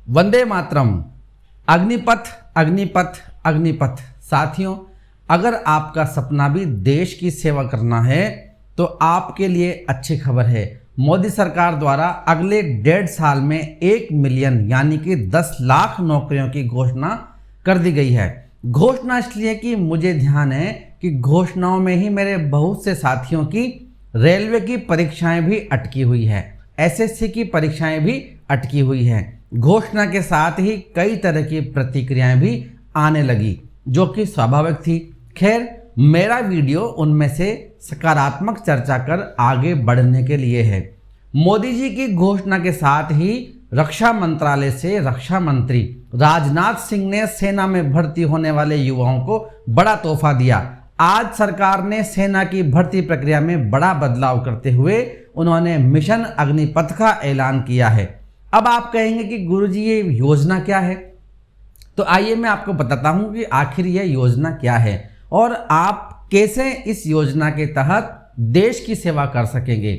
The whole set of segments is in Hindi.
वंदे मातरम। अग्निपथ अग्निपथ अग्निपथ। साथियों, अगर आपका सपना भी देश की सेवा करना है तो आपके लिए अच्छी खबर है। मोदी सरकार द्वारा अगले 1.5 साल में 1 मिलियन यानी कि 10 लाख नौकरियों की घोषणा कर दी गई है। घोषणा इसलिए कि मुझे ध्यान है कि घोषणाओं में ही मेरे बहुत से साथियों की रेलवे की परीक्षाएं भी अटकी हुई है, एसएससी की परीक्षाएं भी अटकी हुई हैं। घोषणा के साथ ही कई तरह की प्रतिक्रियाएं भी आने लगी, जो कि स्वाभाविक थी। खैर, मेरा वीडियो उनमें से सकारात्मक चर्चा कर आगे बढ़ने के लिए है। मोदी जी की घोषणा के साथ ही रक्षा मंत्रालय से रक्षा मंत्री राजनाथ सिंह ने सेना में भर्ती होने वाले युवाओं को बड़ा तोहफा दिया। आज सरकार ने सेना की भर्ती प्रक्रिया में बड़ा बदलाव करते हुए उन्होंने मिशन अग्निपथ का ऐलान किया है। अब आप कहेंगे कि गुरुजी ये योजना क्या है, तो आइए मैं आपको बताता हूं कि आखिर ये योजना क्या है और आप कैसे इस योजना के तहत देश की सेवा कर सकेंगे।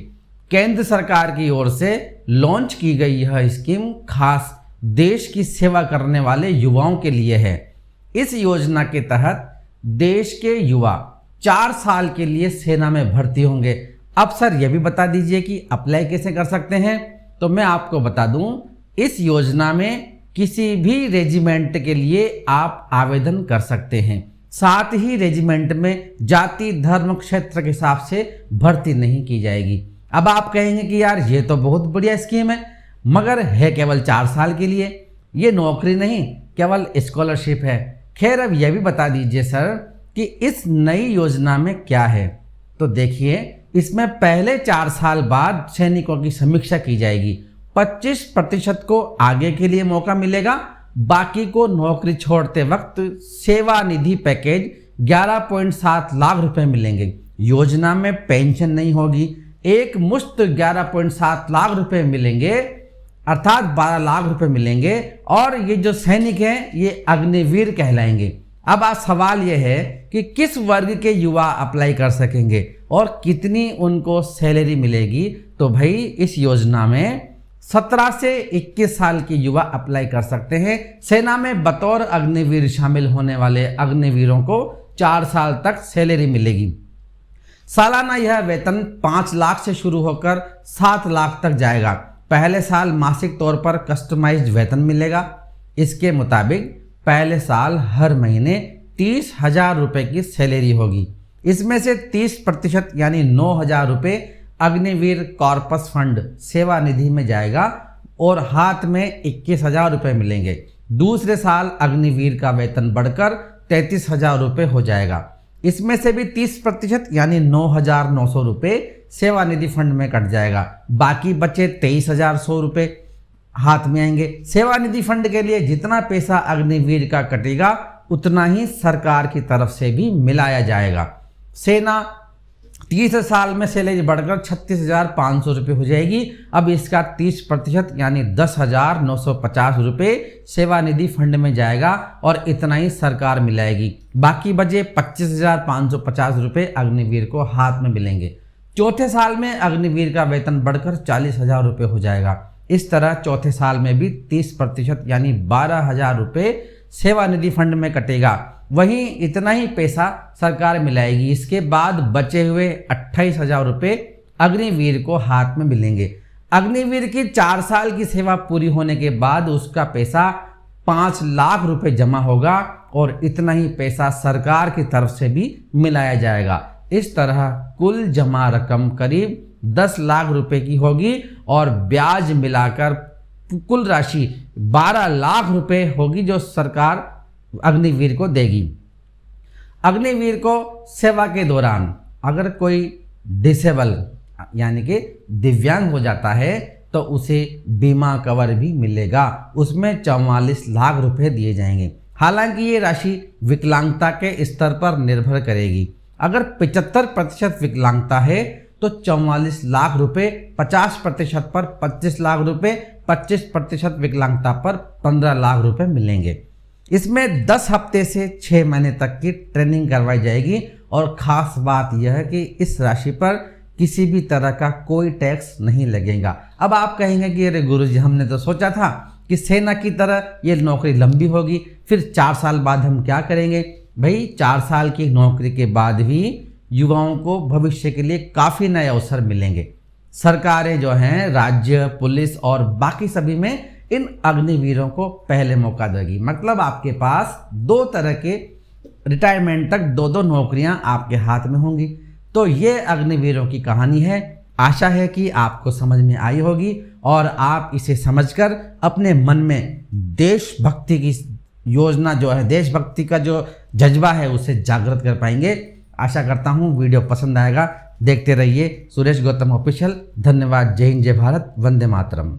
केंद्र सरकार की ओर से लॉन्च की गई यह स्कीम खास देश की सेवा करने वाले युवाओं के लिए है। इस योजना के तहत देश के युवा 4 साल के लिए सेना में भर्ती होंगे। अब सर ये भी बता दीजिए कि अप्लाई कैसे कर सकते हैं, तो मैं आपको बता दूं, इस योजना में किसी भी रेजिमेंट के लिए आप आवेदन कर सकते हैं। साथ ही रेजिमेंट में जाति धर्म क्षेत्र के हिसाब से भर्ती नहीं की जाएगी। अब आप कहेंगे कि यार ये तो बहुत बढ़िया स्कीम है, मगर है केवल 4 साल के लिए, ये नौकरी नहीं केवल स्कॉलरशिप है। खैर, अब यह भी बता दीजिए सर कि इस नई योजना में क्या है। तो देखिए, इसमें पहले 4 साल बाद सैनिकों की समीक्षा की जाएगी। 25% को आगे के लिए मौका मिलेगा, बाकी को नौकरी छोड़ते वक्त सेवा निधि पैकेज 11.7 लाख रुपए मिलेंगे। योजना में पेंशन नहीं होगी, एक मुश्त 11.7 लाख रुपए मिलेंगे, अर्थात 12 लाख रुपए मिलेंगे। और ये जो सैनिक हैं ये अग्निवीर कहलाएंगे। अब आज सवाल ये है कि किस वर्ग के युवा अप्लाई कर सकेंगे और कितनी उनको सैलरी मिलेगी। तो भाई, इस योजना में 17 से 21 साल के युवा अप्लाई कर सकते हैं। सेना में बतौर अग्निवीर शामिल होने वाले अग्निवीरों को 4 साल तक सैलरी मिलेगी। सालाना यह वेतन 5 लाख से शुरू होकर 7 लाख तक जाएगा। पहले साल मासिक तौर पर कस्टमाइज्ड वेतन मिलेगा। इसके मुताबिक पहले साल हर महीने 30,000 रुपये की सैलरी होगी। इसमें से 30% यानी 9,000 रुपये अग्निवीर कॉर्पस फंड सेवा निधि में जाएगा और हाथ में 21,000 रुपये मिलेंगे। दूसरे साल अग्निवीर का वेतन बढ़कर 33,000 रुपये हो जाएगा। इसमें से भी 30% यानी 9,900 रुपये सेवा निधि फंड में कट जाएगा। बाकी बचे 23,100 रुपये हाथ में आएंगे। सेवा निधि फंड के लिए जितना पैसा अग्निवीर का कटेगा उतना ही सरकार की तरफ से भी मिलाया जाएगा। सेना 30 साल में सैलरी बढ़कर 36,500 रुपये हो जाएगी। अब इसका 30% यानी 10,950 रुपये सेवानिधि फंड में जाएगा और इतना ही सरकार मिलाएगी। बाकी बचे 25,550 रुपये अग्निवीर को हाथ में मिलेंगे। चौथे साल में अग्निवीर का वेतन बढ़कर 40,000 रुपये हो जाएगा। इस तरह चौथे साल में भी 30% यानी 12,000 रुपये सेवानिधि फंड में कटेगा। वहीं इतना ही पैसा सरकार मिलाएगी। इसके बाद बचे हुए 28,000 रुपये अग्निवीर को हाथ में मिलेंगे। अग्निवीर की 4 साल की सेवा पूरी होने के बाद उसका पैसा 5 लाख रुपए जमा होगा और इतना ही पैसा सरकार की तरफ से भी मिलाया जाएगा। इस तरह कुल जमा रकम करीब 10 लाख रुपए की होगी और ब्याज मिलाकर कुल राशि 12 लाख रुपए होगी जो सरकार अग्निवीर को देगी। अग्निवीर को सेवा के दौरान अगर कोई डिसेबल यानी कि दिव्यांग हो जाता है तो उसे बीमा कवर भी मिलेगा। उसमें 44 लाख रुपए दिए जाएंगे। हालांकि ये राशि विकलांगता के स्तर पर निर्भर करेगी। अगर 75% विकलांगता है तो 44 लाख रुपए, 50% पर 25 लाख रुपए, 25% विकलांगता पर 15 लाख रुपए मिलेंगे। इसमें 10 हफ्ते से 6 महीने तक की ट्रेनिंग करवाई जाएगी और ख़ास बात यह है कि इस राशि पर किसी भी तरह का कोई टैक्स नहीं लगेगा। अब आप कहेंगे कि अरे गुरुजी, हमने तो सोचा था कि सेना की तरह ये नौकरी लंबी होगी, फिर 4 साल बाद हम क्या करेंगे। भाई 4 साल की नौकरी के बाद भी युवाओं को भविष्य के लिए काफ़ी नए अवसर मिलेंगे। सरकारें जो हैं, राज्य, पुलिस और बाकी सभी में इन अग्निवीरों को पहले मौका देगी। मतलब आपके पास 2 तरह के रिटायरमेंट तक 2-2 नौकरियां आपके हाथ में होंगी। तो ये अग्निवीरों की कहानी है। आशा है कि आपको समझ में आई होगी और आप इसे समझकर अपने मन में देशभक्ति की योजना जो है, देशभक्ति का जो जज्बा है उसे जागृत कर पाएंगे। आशा करता हूँ वीडियो पसंद आएगा। देखते रहिए सुरेश गौतम ऑफिशियल। धन्यवाद। जय हिंद, जय भारत, वंदे मातरम।